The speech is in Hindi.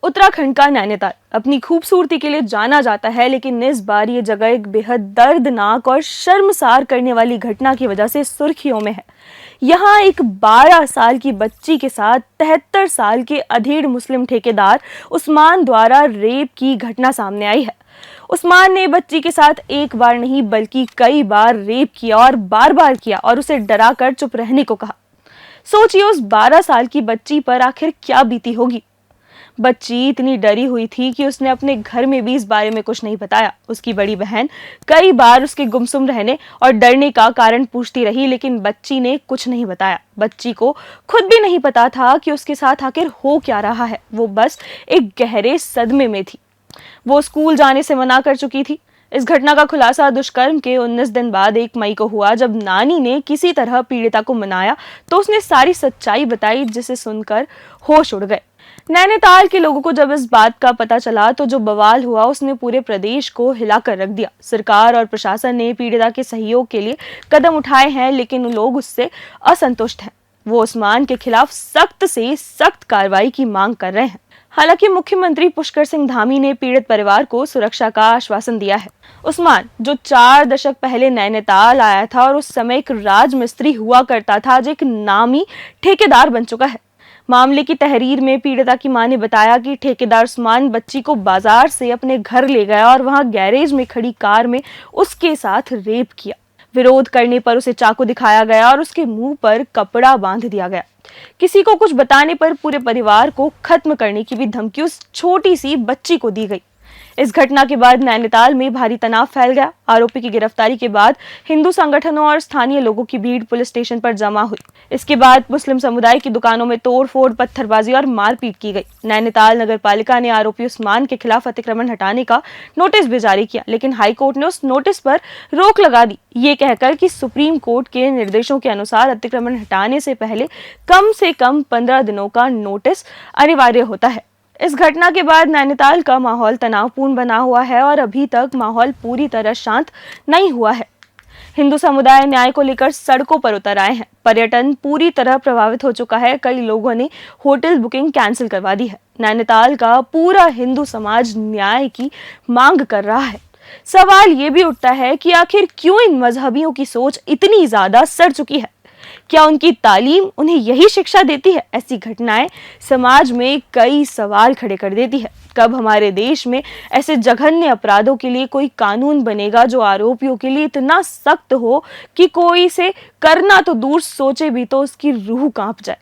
उत्तराखंड का नैनीताल अपनी खूबसूरती के लिए जाना जाता है, लेकिन इस बार ये जगह एक बेहद दर्दनाक और शर्मसार करने वाली घटना की वजह से सुर्खियों में है। यहाँ एक 12 साल की बच्ची के साथ 73 साल के अधेड़ मुस्लिम ठेकेदार उस्मान द्वारा रेप की घटना सामने आई है। उस्मान ने बच्ची के साथ एक बार नहीं बल्कि कई बार रेप किया और बार बार किया और उसे डराकर चुप रहने को कहा। सोचिए उस 12 साल की बच्ची पर आखिर क्या बीती होगी। बच्ची इतनी डरी हुई थी कि उसने अपने घर में भी इस बारे में कुछ नहीं बताया। उसकी बड़ी बहन कई बार उसके गुमसुम रहने और डरने का कारण पूछती रही, लेकिन बच्ची ने कुछ नहीं बताया। बच्ची को खुद भी नहीं पता था कि उसके साथ आखिर हो क्या रहा है। वो बस एक गहरे सदमे में थी। वो स्कूल जाने से मना कर चुकी थी। इस घटना का खुलासा दुष्कर्म के 19 दिन बाद 1 मई को हुआ, जब नानी ने किसी तरह पीड़िता को मनाया तो उसने सारी सच्चाई बताई, जिसे सुनकर होश उड़ गए। नैनीताल के लोगों को जब इस बात का पता चला तो जो बवाल हुआ उसने पूरे प्रदेश को हिलाकर रख दिया। सरकार और प्रशासन ने पीड़िता के सहयोग के लिए कदम उठाए हैं, लेकिन लोग उससे असंतुष्ट हैं। वो उस्मान के खिलाफ सख्त से सख्त कार्रवाई की मांग कर रहे हैं। हालांकि मुख्यमंत्री पुष्कर सिंह धामी ने पीड़ित परिवार को सुरक्षा का आश्वासन दिया है। उस्मान, जो 4 दशक पहले नैनीताल आया था और उस समय एक राजमिस्त्री हुआ करता था, आज एक नामी ठेकेदार बन चुका है। मामले की तहरीर में पीड़िता की मां ने बताया कि ठेकेदार उस्मान बच्ची को बाजार से अपने घर ले गया और वहां गैरेज में खड़ी कार में उसके साथ रेप किया। विरोध करने पर उसे चाकू दिखाया गया और उसके मुंह पर कपड़ा बांध दिया गया। किसी को कुछ बताने पर पूरे परिवार को खत्म करने की भी धमकी उस छोटी सी बच्ची को दी गई। इस घटना के बाद नैनीताल में भारी तनाव फैल गया। आरोपी की गिरफ्तारी के बाद हिंदू संगठनों और स्थानीय लोगों की भीड़ पुलिस स्टेशन पर जमा हुई। इसके बाद मुस्लिम समुदाय की दुकानों में तोड़फोड़, पत्थरबाजी और मारपीट की गई। नैनीताल नगर पालिका ने आरोपी उस्मान के खिलाफ अतिक्रमण हटाने का नोटिस भी जारी किया, लेकिन हाईकोर्ट ने उस नोटिस पर रोक लगा दी, ये कहकर कि सुप्रीम कोर्ट के निर्देशों के अनुसार अतिक्रमण हटाने से कम 15 दिनों का नोटिस अनिवार्य होता है। इस घटना के बाद नैनीताल का माहौल तनावपूर्ण बना हुआ है और अभी तक माहौल पूरी तरह शांत नहीं हुआ है। हिंदू समुदाय न्याय को लेकर सड़कों पर उतर आए हैं। पर्यटन पूरी तरह प्रभावित हो चुका है। कई लोगों ने होटल बुकिंग कैंसिल करवा दी है। नैनीताल का पूरा हिंदू समाज न्याय की मांग कर रहा है। सवाल ये भी उठता है कि आखिर क्यों इन मजहबियों की सोच इतनी ज्यादा सड़ चुकी है? क्या उनकी तालीम उन्हें यही शिक्षा देती है? ऐसी घटनाएं समाज में कई सवाल खड़े कर देती है। कब हमारे देश में ऐसे जघन्य अपराधों के लिए कोई कानून बनेगा जो आरोपियों के लिए इतना सख्त हो कि कोई इसे करना तो दूर, सोचे भी तो उसकी रूह कांप जाए।